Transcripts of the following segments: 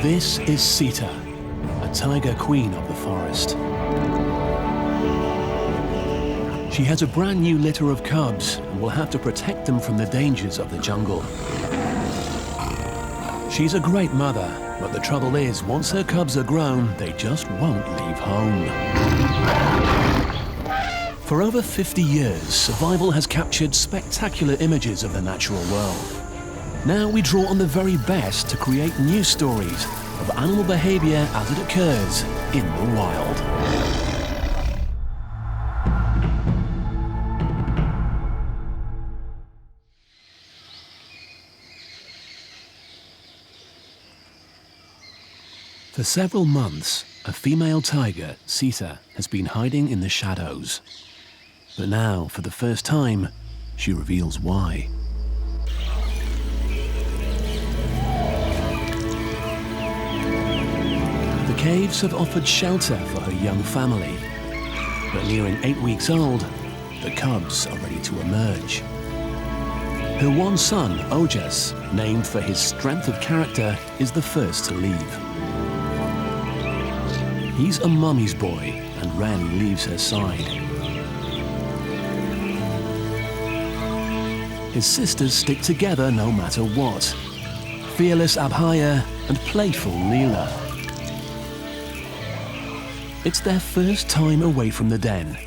This is Sita, a tiger queen of the forest. She has a brand new litter of cubs and will have to protect them from the dangers of the jungle. She's a great mother, but the trouble is, once her cubs are grown, they just won't leave home. For over 50 years, survival has captured spectacular images of the natural world. Now we draw on the very best to create new stories of animal behaviour as it occurs in the wild. For several months, a female tiger, Sita, has been hiding in the shadows. But now, for the first time, she reveals why. The caves have offered shelter for her young family, but nearing 8 weeks old, the cubs are ready to emerge. Her one son, Ojas, named for his strength of character, is the first to leave. He's a mummy's boy and rarely leaves her side. His sisters stick together no matter what. Fearless Abhaya and playful Leela. It's their first time away from the den.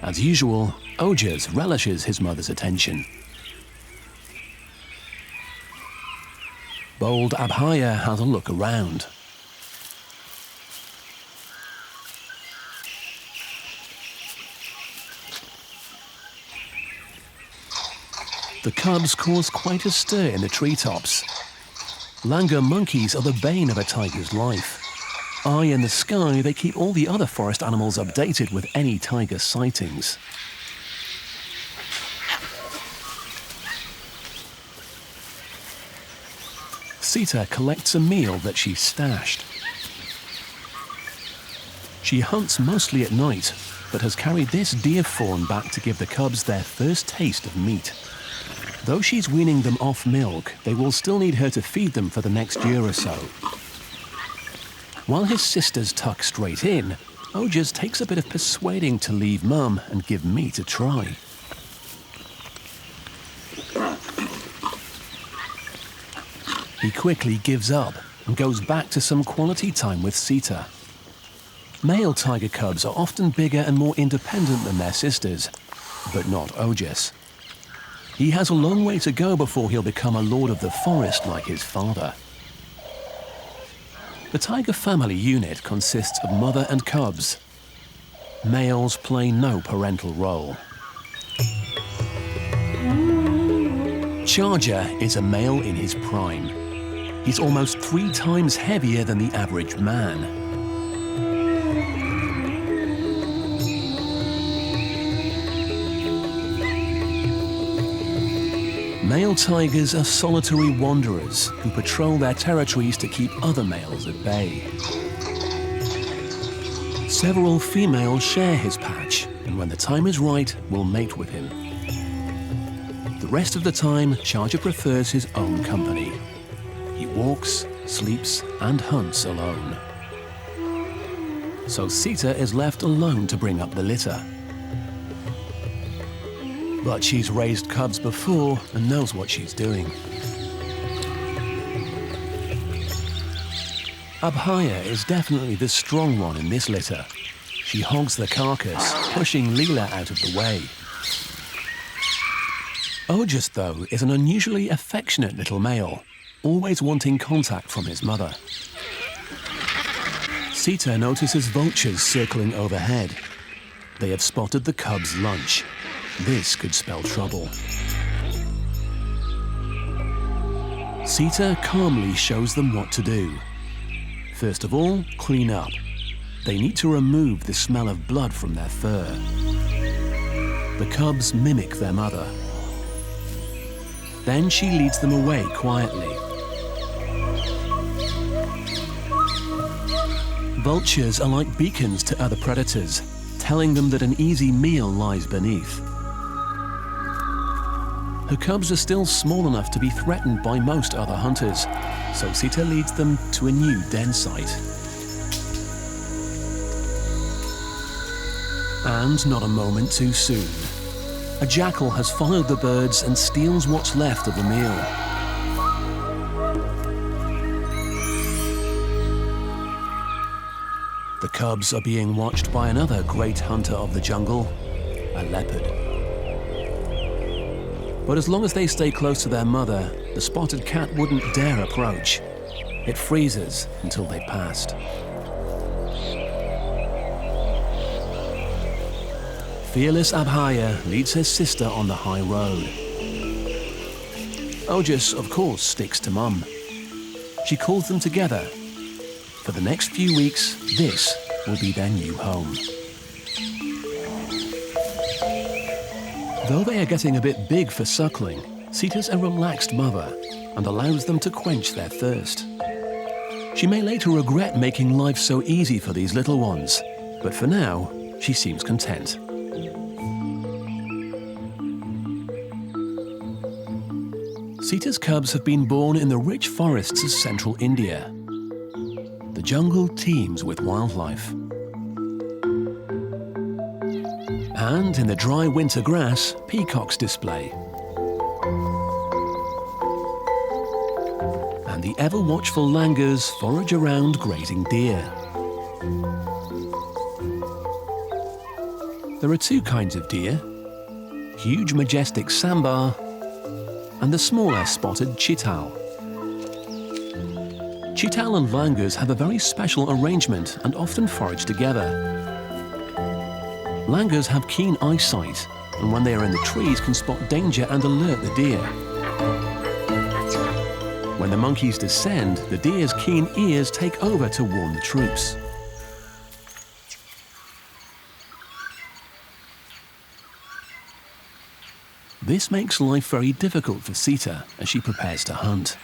As usual, Ojas relishes his mother's attention. Bold Abhaya has a look around. The cubs cause quite a stir in the treetops. Langur monkeys are the bane of a tiger's life. Eye in the sky, they keep all the other forest animals updated with any tiger sightings. Sita collects a meal that she's stashed. She hunts mostly at night, but has carried this deer fawn back to give the cubs their first taste of meat. Though she's weaning them off milk, they will still need her to feed them for the next year or so. While his sisters tuck straight in, Ojas takes a bit of persuading to leave Mum and give meat a try. He quickly gives up and goes back to some quality time with Sita. Male tiger cubs are often bigger and more independent than their sisters, but not Ojas. He has a long way to go before he'll become a lord of the forest like his father. The tiger family unit consists of mother and cubs. Males play no parental role. Charger is a male in his prime. He's almost 3 times heavier than the average man. Male tigers are solitary wanderers who patrol their territories to keep other males at bay. Several females share his patch, and when the time is right, will mate with him. The rest of the time, Charger prefers his own company. He walks, sleeps, and hunts alone. So Sita is left alone to bring up the litter. But she's raised cubs before and knows what she's doing. Abhaya is definitely the strong one in this litter. She hogs the carcass, pushing Leela out of the way. Ojas, though, is an unusually affectionate little male, always wanting contact from his mother. Sita notices vultures circling overhead. They have spotted the cubs' lunch. This could spell trouble. Sita calmly shows them what to do. First of all, clean up. They need to remove the smell of blood from their fur. The cubs mimic their mother. Then she leads them away quietly. Vultures are like beacons to other predators, telling them that an easy meal lies beneath. her cubs are still small enough to be threatened by most other hunters, so Sita leads them to a new den site. And not a moment too soon. A jackal has followed the birds and steals what's left of the meal. The cubs are being watched by another great hunter of the jungle, a leopard. But as long as they stay close to their mother, the spotted cat wouldn't dare approach. It freezes until they passed. Fearless Abhaya leads her sister on the high road. Ojas, of course, sticks to Mum. She calls them together. For the next few weeks, this will be their new home. Though they are getting a bit big for suckling, Sita's a relaxed mother and allows them to quench their thirst. She may later regret making life so easy for these little ones, but for now, she seems content. Sita's cubs have been born in the rich forests of central India. The jungle teems with wildlife. And in the dry winter grass, peacocks display. And the ever-watchful langurs forage around grazing deer. There are two kinds of deer: huge majestic sambar and the smaller spotted chital. Chital and langurs have a very special arrangement and often forage together. Langurs have keen eyesight, and when they are in the trees can spot danger and alert the deer. When the monkeys descend, the deer's keen ears take over to warn the troops. This makes life very difficult for Sita as she prepares to hunt.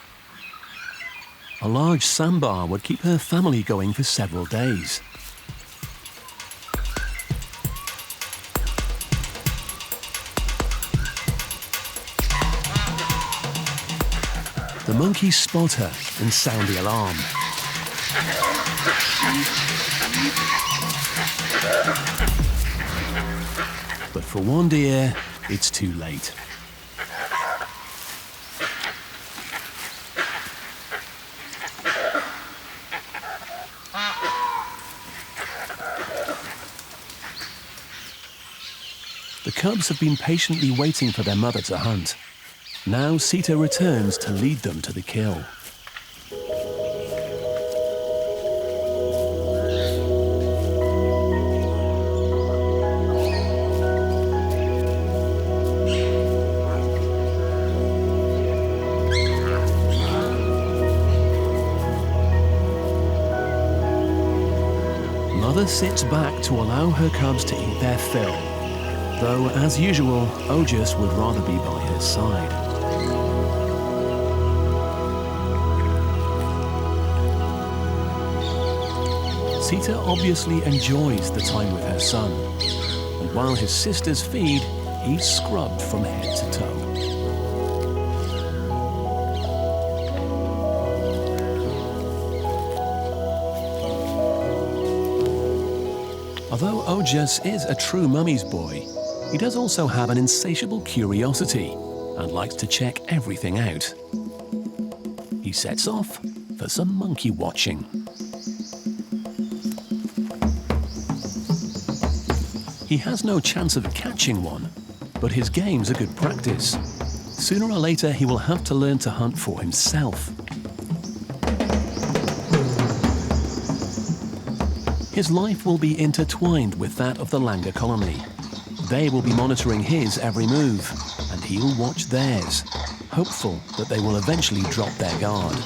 A large sambar would keep her family going for several days. The monkeys spot her and sound the alarm. But for one deer, it's too late. The cubs have been patiently waiting for their mother to hunt. Now Sita returns to lead them to the kill. Mother sits back to allow her cubs to eat their fill, though, as usual, Ojas would rather be by her side. Sita obviously enjoys the time with her son, and while his sisters feed, he's scrubbed from head to toe. Although Ojas is a true mummy's boy, he does also have an insatiable curiosity and likes to check everything out. He sets off for some monkey watching. He has no chance of catching one, but his game's a good practice. Sooner or later, he will have to learn to hunt for himself. His life will be intertwined with that of the Langur colony. They will be monitoring his every move, and he'll watch theirs, hopeful that they will eventually drop their guard.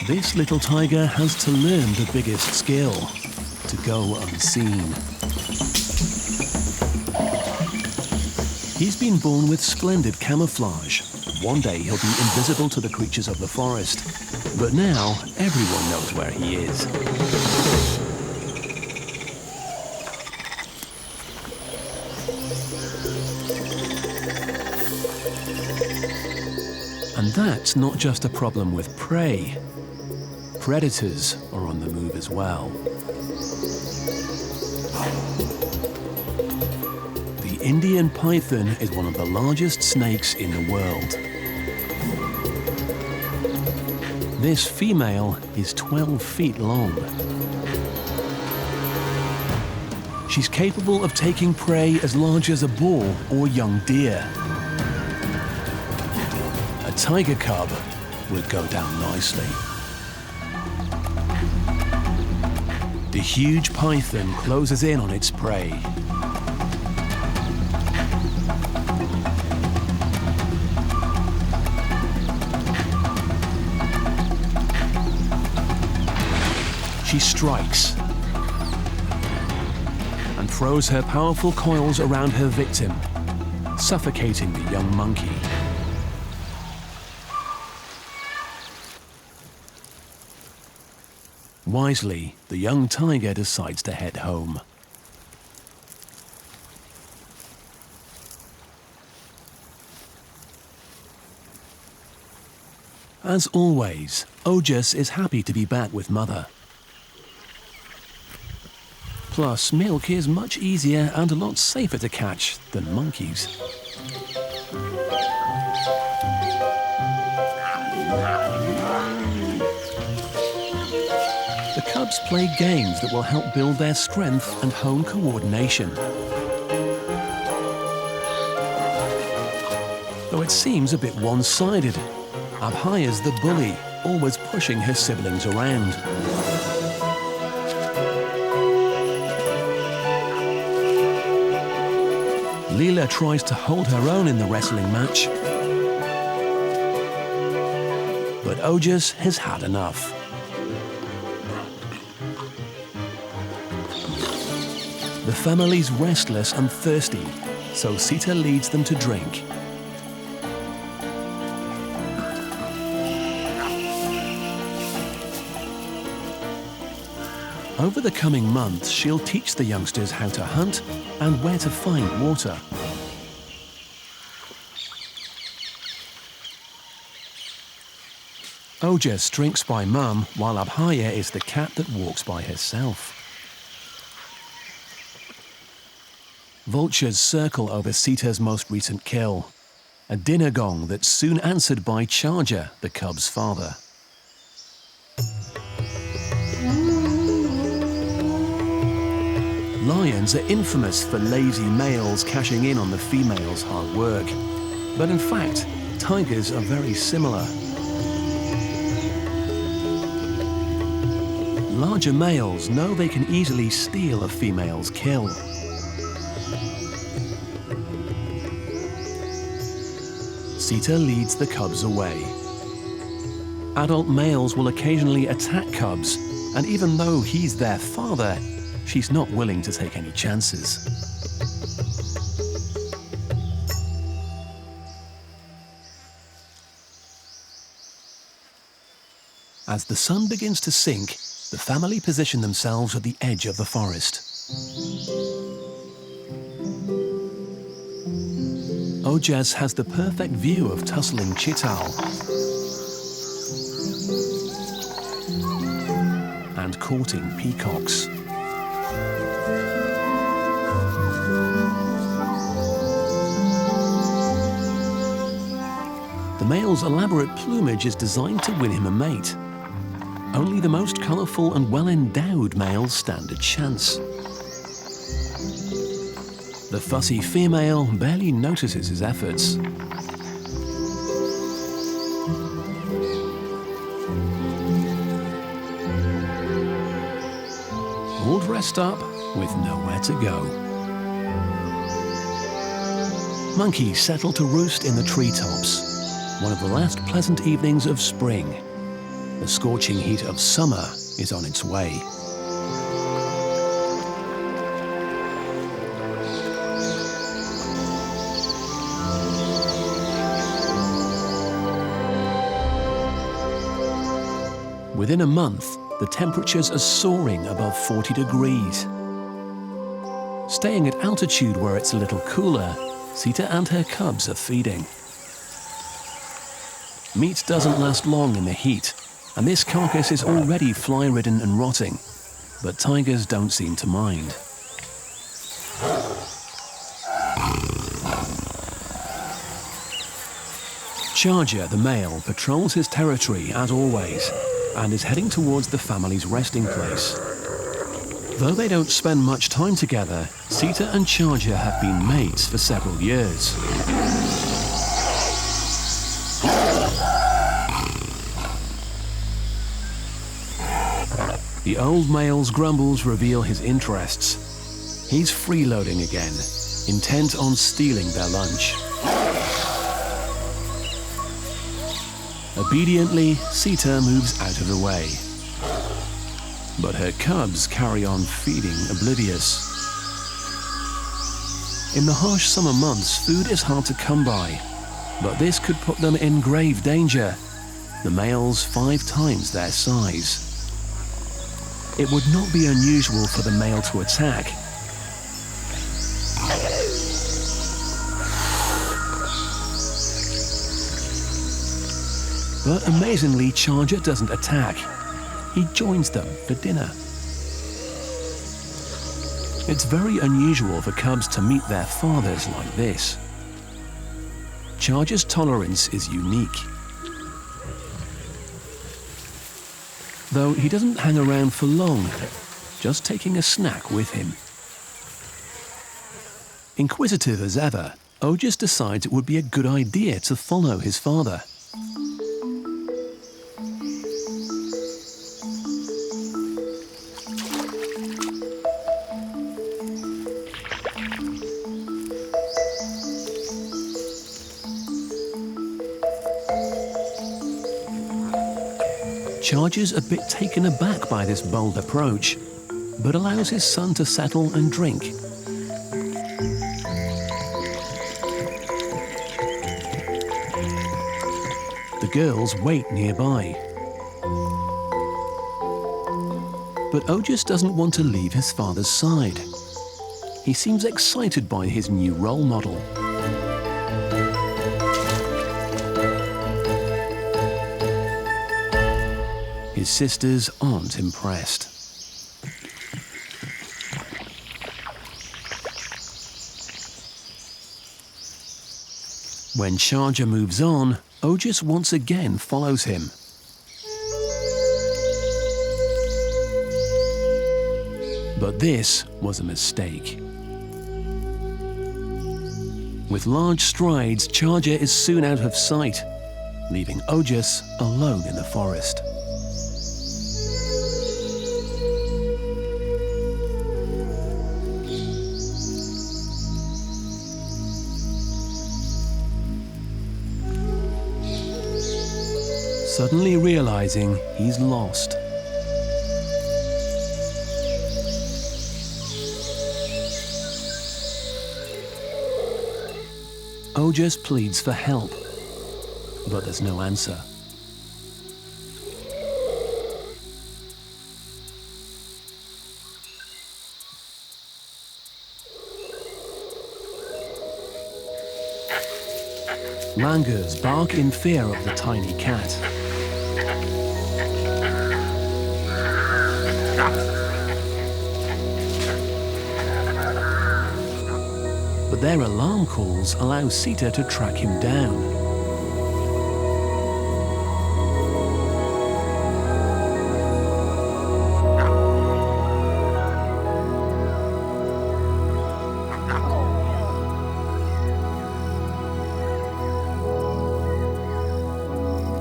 This little tiger has to learn the biggest skill: to go unseen. He's been born with splendid camouflage. One day he'll be invisible to the creatures of the forest, but now everyone knows where he is. And that's not just a problem with prey. Predators are on the move as well. The Indian python is one of the largest snakes in the world. This female is 12 feet long. She's capable of taking prey as large as a boar or young deer. A tiger cub would go down nicely. The huge python closes in on its prey. She strikes and throws her powerful coils around her victim, suffocating the young monkey. Wisely, the young tiger decides to head home. As always, Ojas is happy to be back with Mother. Plus, milk is much easier and a lot safer to catch than monkeys. The cubs play games that will help build their strength and hone coordination. Though it seems a bit one-sided. Abhaya's the bully, always pushing her siblings around. Leela tries to hold her own in the wrestling match. But Ojas has had enough. The family's restless and thirsty, so Sita leads them to drink. Over the coming months, she'll teach the youngsters how to hunt and where to find water. Ojas drinks by Mum, while Abhaya is the cat that walks by herself. Vultures circle over Sita's most recent kill, a dinner gong that's soon answered by Charger, the cub's father. Lions are infamous for lazy males cashing in on the female's hard work. But in fact, tigers are very similar. Larger males know they can easily steal a female's kill. Sita leads the cubs away. Adult males will occasionally attack cubs, and even though he's their father, she's not willing to take any chances. As the sun begins to sink, the family position themselves at the edge of the forest. Ojas has the perfect view of tussling chital and courting peacocks. The male's elaborate plumage is designed to win him a mate. Only the most colourful and well-endowed males stand a chance. The fussy female barely notices his efforts. All dressed up with nowhere to go. Monkeys settle to roost in the treetops. One of the last pleasant evenings of spring. The scorching heat of summer is on its way. Within a month, the temperatures are soaring above 40 degrees. Staying at altitude where it's a little cooler, Sita and her cubs are feeding. Meat doesn't last long in the heat, and this carcass is already fly-ridden and rotting, but tigers don't seem to mind. Charger, the male, patrols his territory as always, and is heading towards the family's resting place. Though they don't spend much time together, Sita and Charger have been mates for several years. The old male's grumbles reveal his interests. He's freeloading again, intent on stealing their lunch. Obediently, Sita moves out of the way. But her cubs carry on feeding, oblivious. In the harsh summer months, food is hard to come by, but this could put them in grave danger. The males 5 times their size. It would not be unusual for the male to attack. But amazingly, Charger doesn't attack. He joins them for dinner. It's very unusual for cubs to meet their fathers like this. Charger's tolerance is unique. Though he doesn't hang around for long, just taking a snack with him. Inquisitive as ever, Ogus decides it would be a good idea to follow his father. Charger's a bit taken aback by this bold approach, but allows his son to settle and drink. The girls wait nearby. But Ogus doesn't want to leave his father's side. He seems excited by his new role model. His sisters aren't impressed. When Charger moves on, Ogus once again follows him. But this was a mistake. With large strides, Charger is soon out of sight, leaving Ogus alone in the forest. Suddenly realizing he's lost. Ogus pleads for help, but there's no answer. Langurs bark in fear of the tiny cat. But their alarm calls allow Sita to track him down.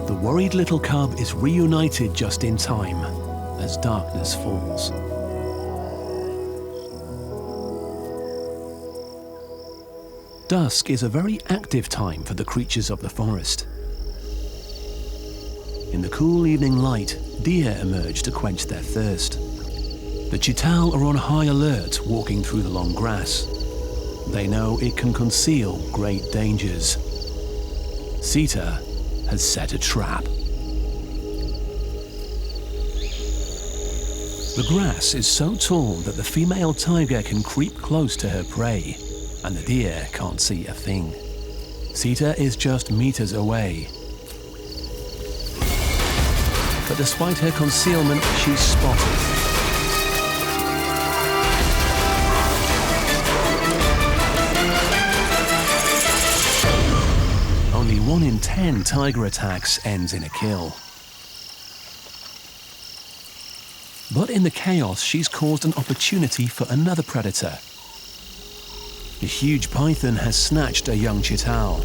The worried little cub is reunited just in time as darkness falls. Dusk is a very active time for the creatures of the forest. In the cool evening light, deer emerge to quench their thirst. The chital are on high alert walking through the long grass. They know it can conceal great dangers. Sita has set a trap. The grass is so tall that the female tiger can creep close to her prey, and the deer can't see a thing. Sita is just meters away. but despite her concealment, she's spotted. Only 1 in 10 tiger attacks ends in a kill. But in the chaos, she's caused an opportunity for another predator. The huge python has snatched a young chital.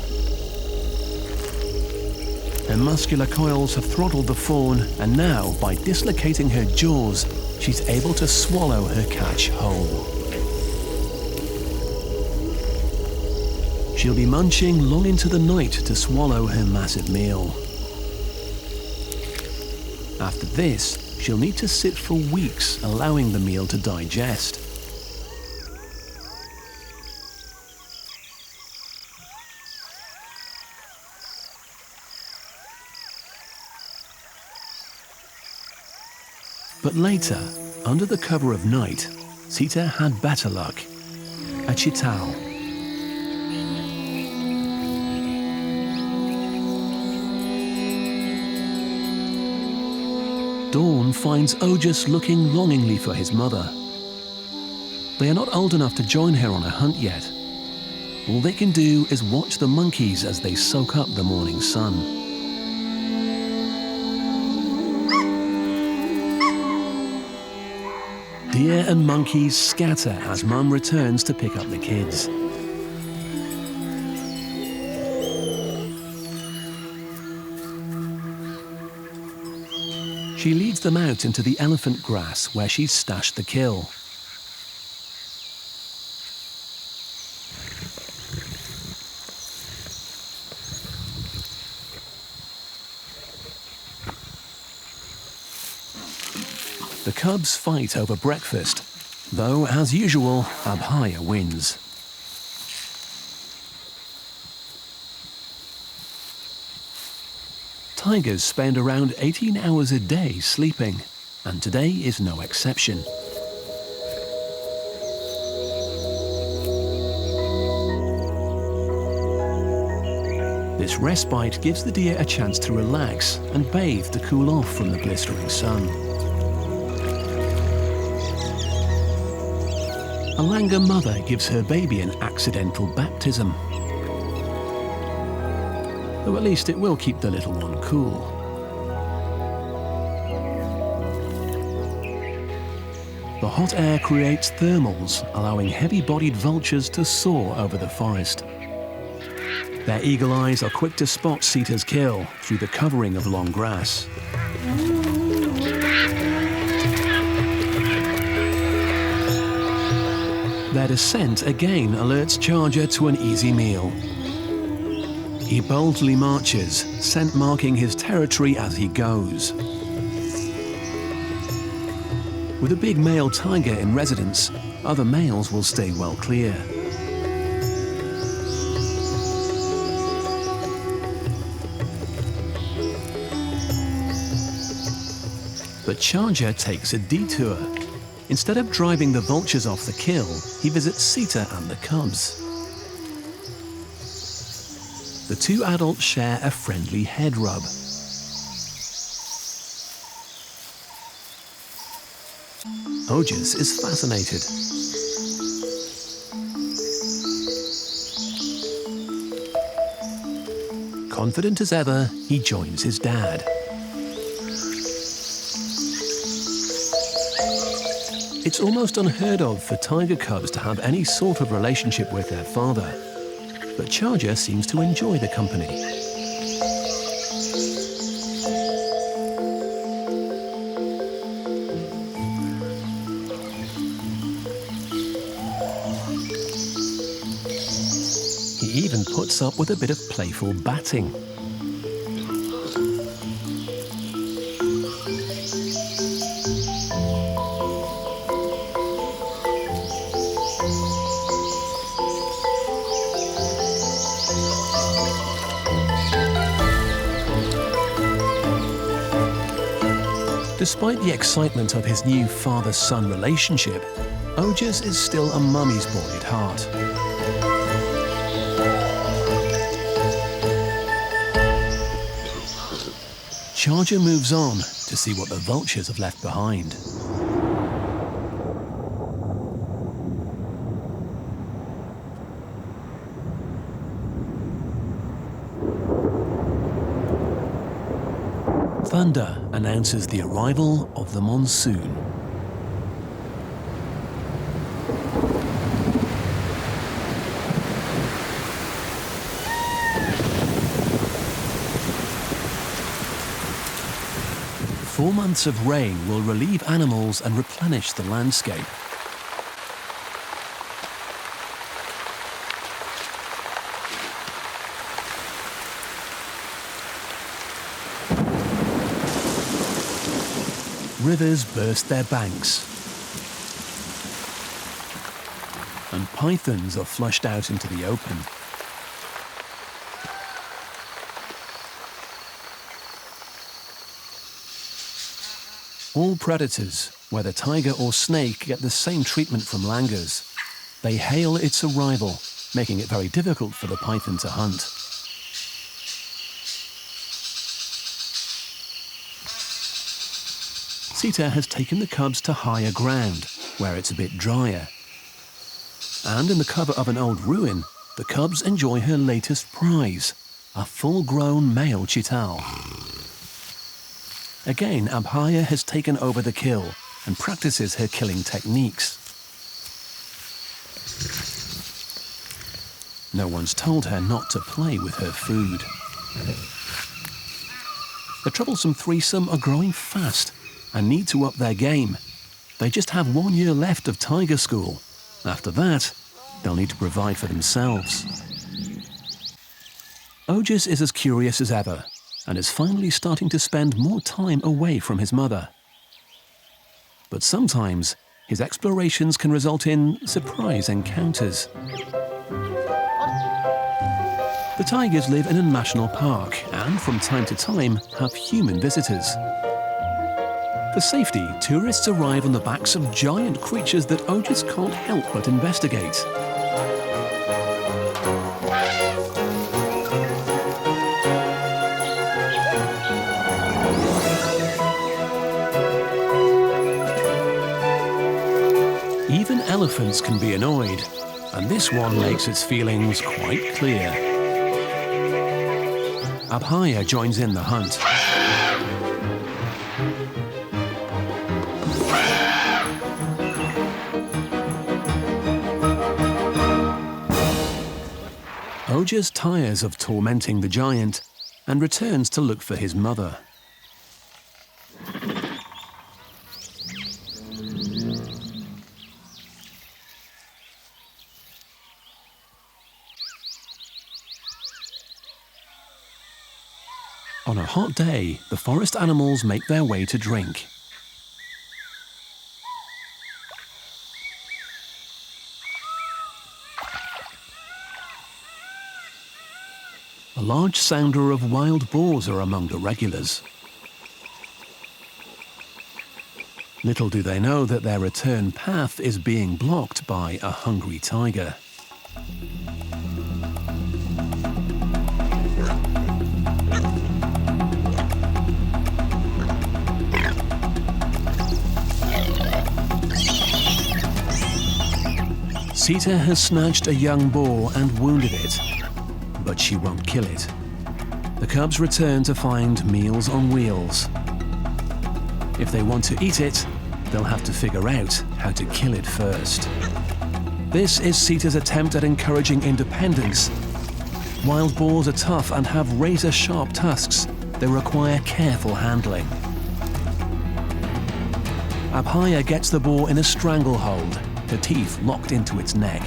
Her muscular coils have throttled the fawn, and now, by dislocating her jaws, she's able to swallow her catch whole. She'll be munching long into the night to swallow her massive meal. After this, she'll need to sit for weeks, allowing the meal to digest. But later, under the cover of night, Sita had better luck. A chital. Dawn finds Ojas looking longingly for his mother. They are not old enough to join her on a hunt yet. All they can do is watch the monkeys as they soak up the morning sun. Deer and monkeys scatter as Mum returns to pick up the kids. She leads them out into the elephant grass where she's stashed the kill. The cubs fight over breakfast, though, as usual, Abhaya wins. Tigers spend around 18 hours a day sleeping, and today is no exception. This respite gives the deer a chance to relax and bathe to cool off from the blistering sun. A langur mother gives her baby an accidental baptism. Though at least it will keep the little one cool. The hot air creates thermals, allowing heavy-bodied vultures to soar over the forest. Their eagle eyes are quick to spot Sita's kill through the covering of long grass. Their descent again alerts Charger to an easy meal. He boldly marches, scent marking his territory as he goes. With a big male tiger in residence, other males will stay well clear. But Charger takes a detour. Instead of driving the vultures off the kill, he visits Sita and the cubs. The two adults share a friendly head rub. Ojas is fascinated. Confident as ever, he joins his dad. It's almost unheard of for tiger cubs to have any sort of relationship with their father, but Charger seems to enjoy the company. He even puts up with a bit of playful batting. Despite the excitement of his new father-son relationship, Ojas is still a mummy's boy at heart. Charger moves on to see what the vultures have left behind. Thunder announces the arrival of the monsoon. Four months of rain will relieve animals and replenish the landscape. Rivers burst their banks, and pythons are flushed out into the open. All predators, whether tiger or snake, get the same treatment from langurs. They hail its arrival, making it very difficult for the python to hunt. Sita has taken the cubs to higher ground, where it's a bit drier. And in the cover of an old ruin, the cubs enjoy her latest prize, a full-grown male chital. Again, Abhaya has taken over the kill and practices her killing techniques. No one's told her not to play with her food. The troublesome threesome are growing fast and need to up their game. They just have 1 year left of tiger school. After that, they'll need to provide for themselves. Ojas is as curious as ever and is finally starting to spend more time away from his mother. But sometimes his explorations can result in surprise encounters. The tigers live in a national park and from time to time have human visitors. For safety, tourists arrive on the backs of giant creatures that Ojas can't help but investigate. Even elephants can be annoyed, and this one makes its feelings quite clear. Abhaya joins in the hunt. Ojas tires of tormenting the giant and returns to look for his mother. On a hot day, the forest animals make their way to drink. A large sounder of wild boars are among the regulars. Little do they know that their return path is being blocked by a hungry tiger. Sita has snatched a young boar and wounded it, but she won't kill it. The cubs return to find meals on wheels. If they want to eat it, they'll have to figure out how to kill it first. This is Sita's attempt at encouraging independence. Wild boars are tough and have razor-sharp tusks. They require careful handling. Abhaya gets the boar in a stranglehold, her teeth locked into its neck.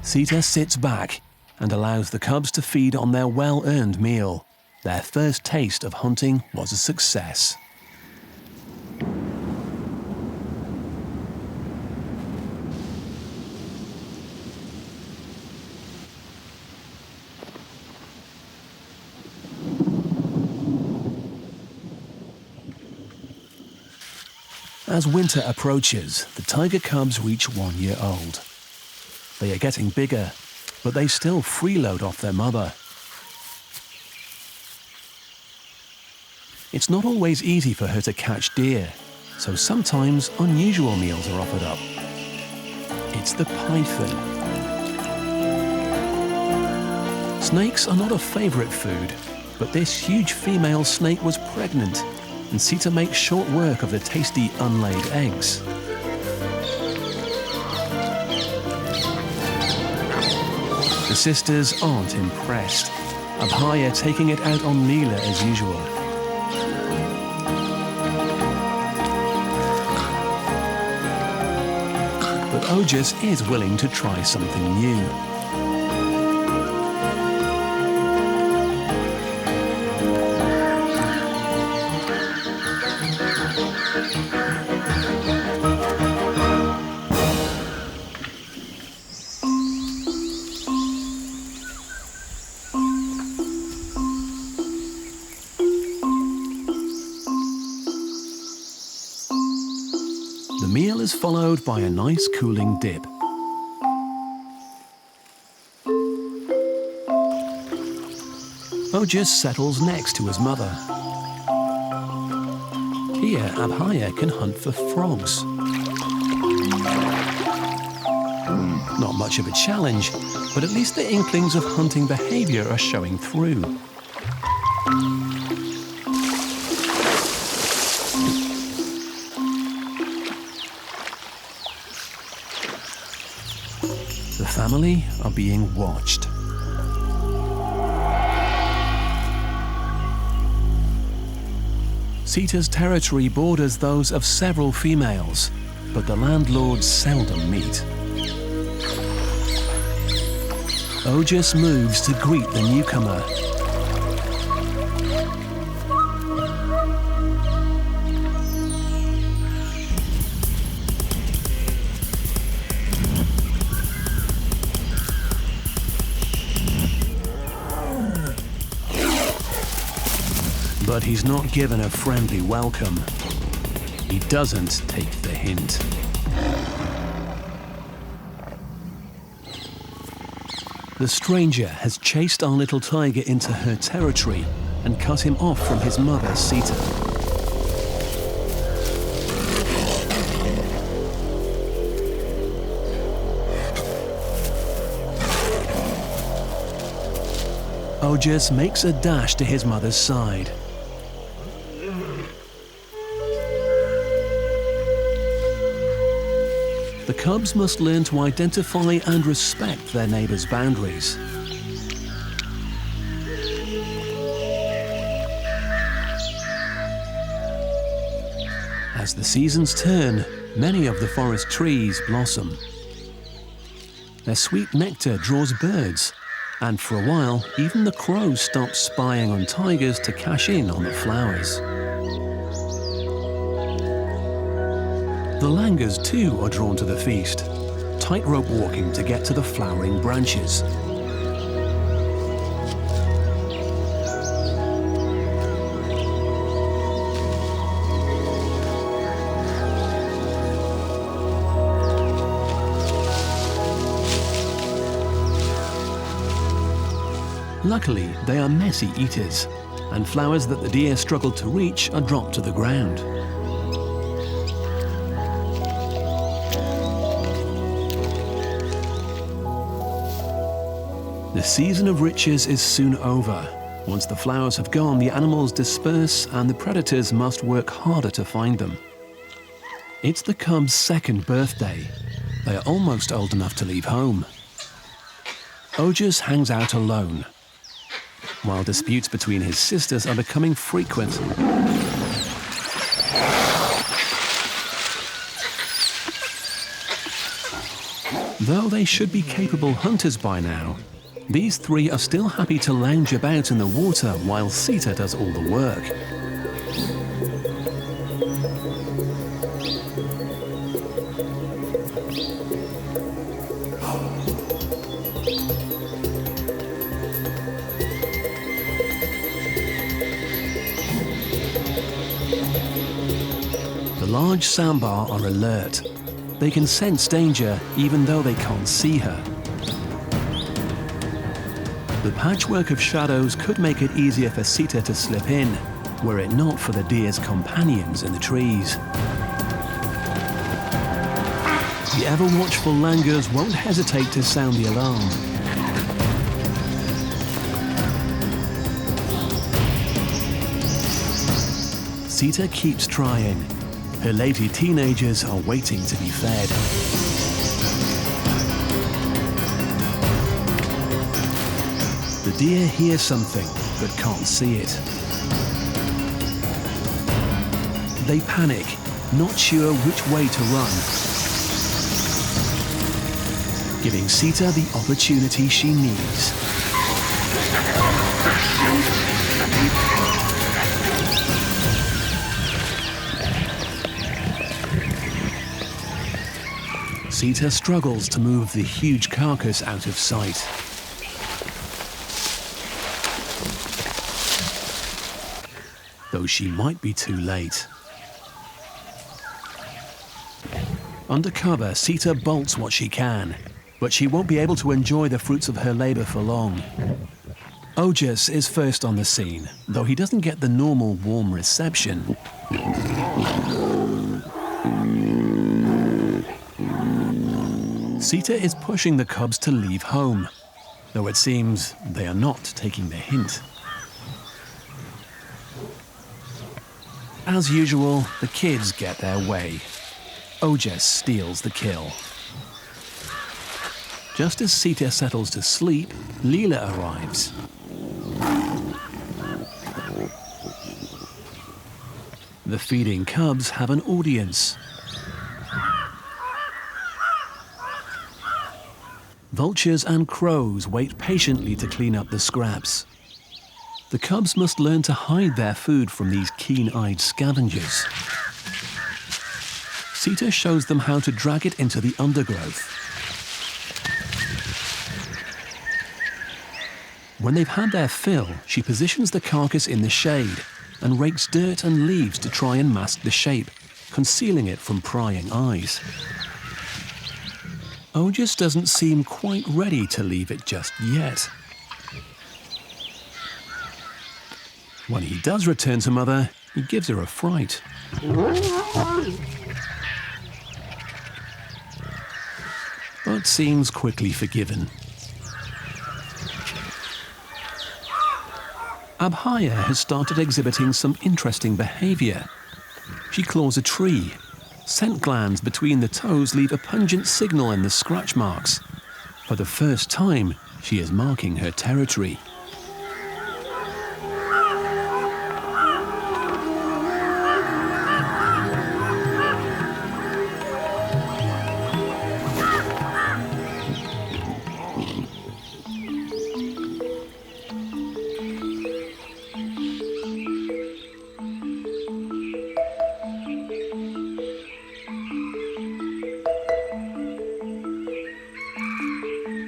Sita sits back and allows the cubs to feed on their well-earned meal. Their first taste of hunting was a success. As winter approaches, the tiger cubs reach 1 year old. They are getting bigger, but they still freeload off their mother. It's not always easy for her to catch deer, so sometimes unusual meals are offered up. It's the python. Snakes are not a favourite food, but this huge female snake was pregnant, and Sita makes short work of the tasty unlaid eggs. The sisters aren't impressed, Abhaya taking it out on Leela as usual. But Ojas is willing to try something new. The meal is followed by a nice cooling dip. Ojas settles next to his mother. Here, Abhaya can hunt for frogs. Not much of a challenge, but at least the inklings of hunting behaviour are showing through. The family are being watched. Sita's territory borders those of several females, but the landlords seldom meet. Ojas moves to greet the newcomer. But he's not given a friendly welcome. He doesn't take the hint. The stranger has chased our little tiger into her territory and cut him off from his mother, Sita. Ojas makes a dash to his mother's side. The cubs must learn to identify and respect their neighbours' boundaries. As the seasons turn, many of the forest trees blossom. Their sweet nectar draws birds, and for a while, even the crows stop spying on tigers to cash in on the flowers. The langurs too are drawn to the feast, tightrope walking to get to the flowering branches. Luckily, they are messy eaters, and flowers that the deer struggle to reach are dropped to the ground. The season of riches is soon over. Once the flowers have gone, the animals disperse and the predators must work harder to find them. It's the cubs' second birthday. They are almost old enough to leave home. Ojas hangs out alone, while disputes between his sisters are becoming frequent. Though they should be capable hunters by now, these three are still happy to lounge about in the water while Sita does all the work. The large sambar are alert. They can sense danger even though they can't see her. The patchwork of shadows could make it easier for Sita to slip in, were it not for the deer's companions in the trees. The ever-watchful langurs won't hesitate to sound the alarm. Sita keeps trying. Her lazy teenagers are waiting to be fed. The deer hear something, but can't see it. They panic, not sure which way to run, giving Sita the opportunity she needs. Sita struggles to move the huge carcass out of sight. Though she might be too late. Under cover, Sita bolts what she can, but she won't be able to enjoy the fruits of her labour for long. Ojas is first on the scene, though he doesn't get the normal warm reception. Sita is pushing the cubs to leave home, though it seems they are not taking the hint. As usual, the kids get their way. Ojas steals the kill. Just as Sita settles to sleep, Leela arrives. The feeding cubs have an audience. Vultures and crows wait patiently to clean up the scraps. The cubs must learn to hide their food from these keen-eyed scavengers. Sita shows them how to drag it into the undergrowth. When they've had their fill, she positions the carcass in the shade and rakes dirt and leaves to try and mask the shape, concealing it from prying eyes. Ojas doesn't seem quite ready to leave it just yet. When he does return to Mother, he gives her a fright. But seems quickly forgiven. Abhaya has started exhibiting some interesting behaviour. She claws a tree. Scent glands between the toes leave a pungent signal in the scratch marks. For the first time, she is marking her territory.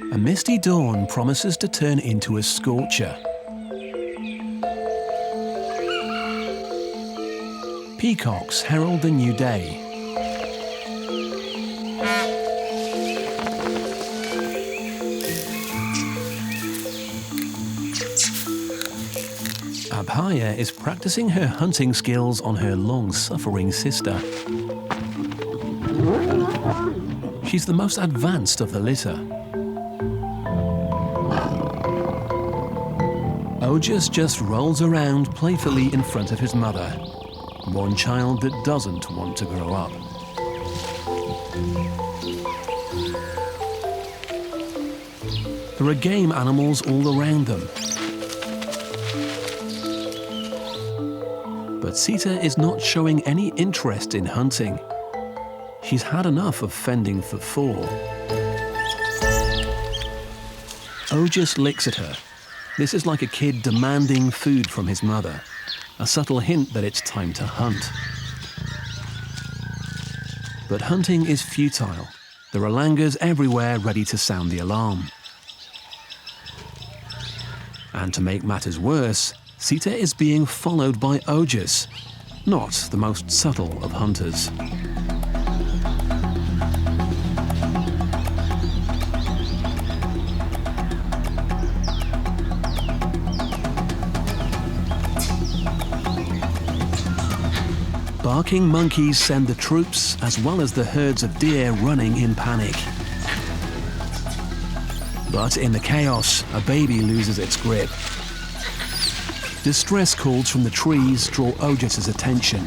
A misty dawn promises to turn into a scorcher. Peacocks herald the new day. Abhaya is practicing her hunting skills on her long-suffering sister. She's the most advanced of the litter. Ojas just rolls around playfully in front of his mother, one child that doesn't want to grow up. There are game animals all around them. But Sita is not showing any interest in hunting. She's had enough of fending for four. Ojas licks at her. This is like a kid demanding food from his mother, a subtle hint that it's time to hunt. But hunting is futile. There are langurs everywhere ready to sound the alarm. And to make matters worse, Sita is being followed by Ojas, not the most subtle of hunters. Barking monkeys send the troops as well as the herds of deer running in panic. But in the chaos, a baby loses its grip. Distress calls from the trees draw Ogis's attention.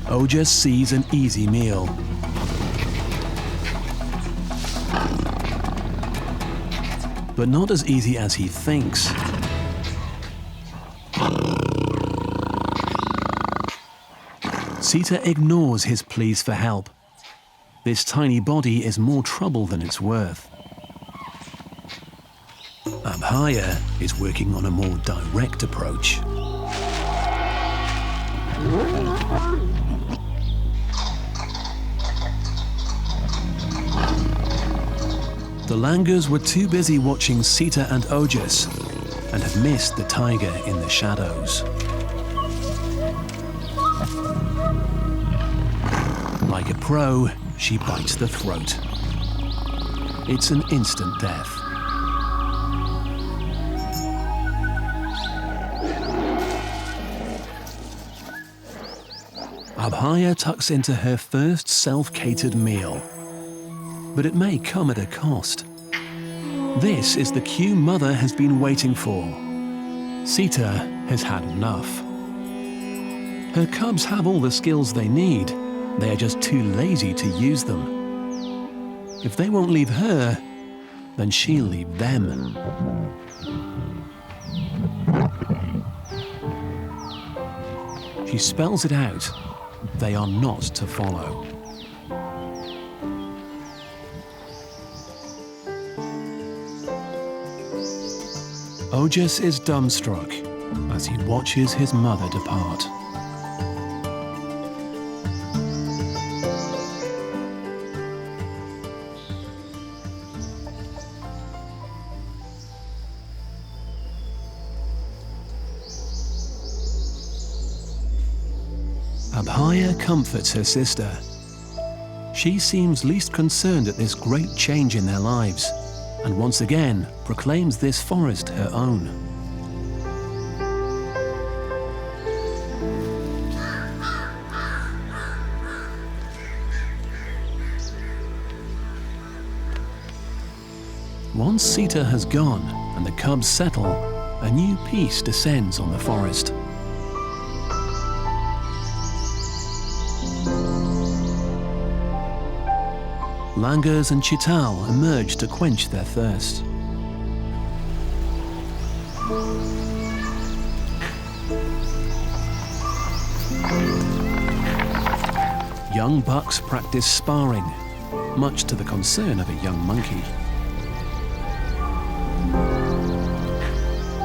Ogis sees an easy meal. But not as easy as he thinks. Sita ignores his pleas for help. This tiny body is more trouble than it's worth. Abhaya is working on a more direct approach. The langurs were too busy watching Sita and Ogis and had missed the tiger in the shadows. Like a pro, she bites the throat. It's an instant death. Abhaya tucks into her first self-catered meal. But it may come at a cost. This is the cue Mother has been waiting for. Sita has had enough. Her cubs have all the skills they need. They are just too lazy to use them. If they won't leave her, then she'll leave them. She spells it out. They are not to follow. Ogis is dumbstruck as he watches his mother depart. Abhaya comforts her sister. She seems least concerned at this great change in their lives, and once again proclaims this forest her own. Once Sita has gone and the cubs settle, a new peace descends on the forest. Langurs and chital emerge to quench their thirst. Young bucks practice sparring, much to the concern of a young monkey.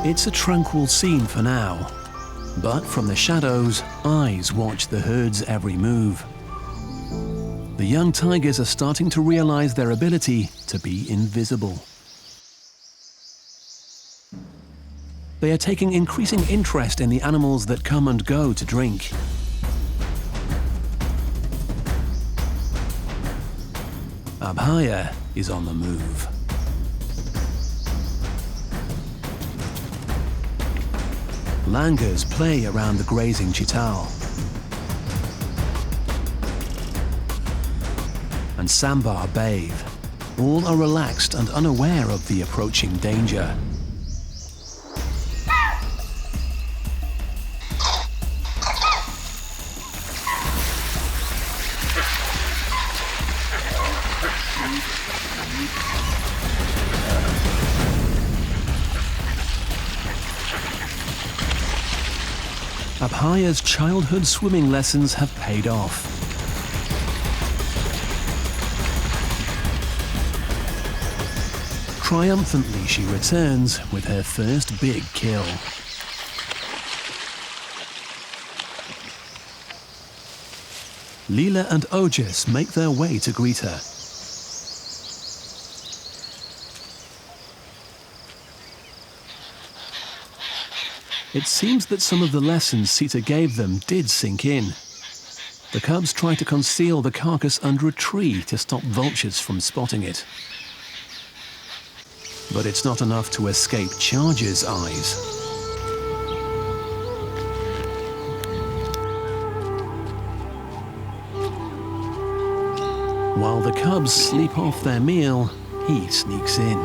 It's a tranquil scene for now, but from the shadows, eyes watch the herd's every move. The young tigers are starting to realize their ability to be invisible. They are taking increasing interest in the animals that come and go to drink. Abhaya is on the move. Langurs play around the grazing chital. And sambar bathe. All are relaxed and unaware of the approaching danger. Abhaya's childhood swimming lessons have paid off. Triumphantly, she returns with her first big kill. Leela and Ogis make their way to greet her. It seems that some of the lessons Sita gave them did sink in. The cubs try to conceal the carcass under a tree to stop vultures from spotting it. But it's not enough to escape Charger's eyes. While the cubs sleep off their meal, he sneaks in.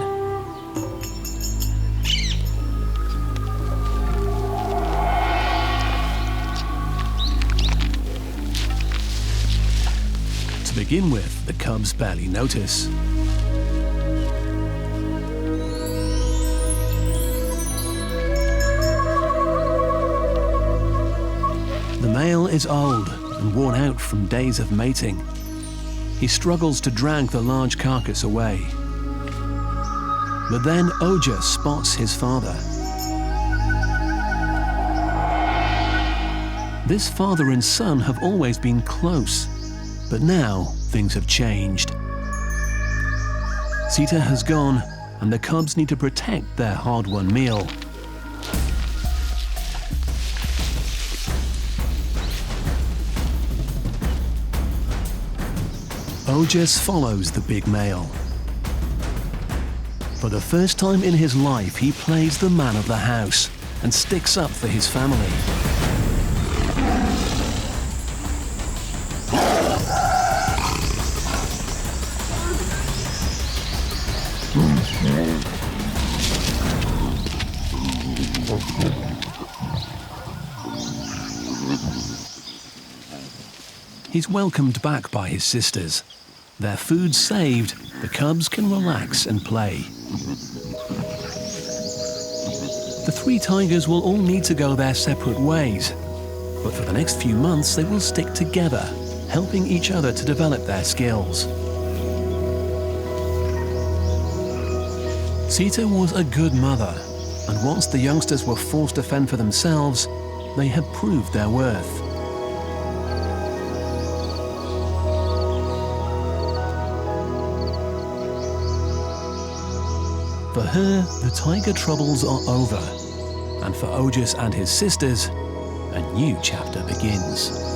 To begin with, the cubs barely notice. The male is old and worn out from days of mating. He struggles to drag the large carcass away. But then Oja spots his father. This father and son have always been close, but now things have changed. Sita has gone, and the cubs need to protect their hard-won meal. Ojas follows the big male. For the first time in his life, he plays the man of the house and sticks up for his family. He's welcomed back by his sisters. Their food saved, the cubs can relax and play. The three tigers will all need to go their separate ways, but for the next few months they will stick together, helping each other to develop their skills. Sita was a good mother, and once the youngsters were forced to fend for themselves, they had proved their worth. For her, the tiger troubles are over, and for Ojas and his sisters, a new chapter begins.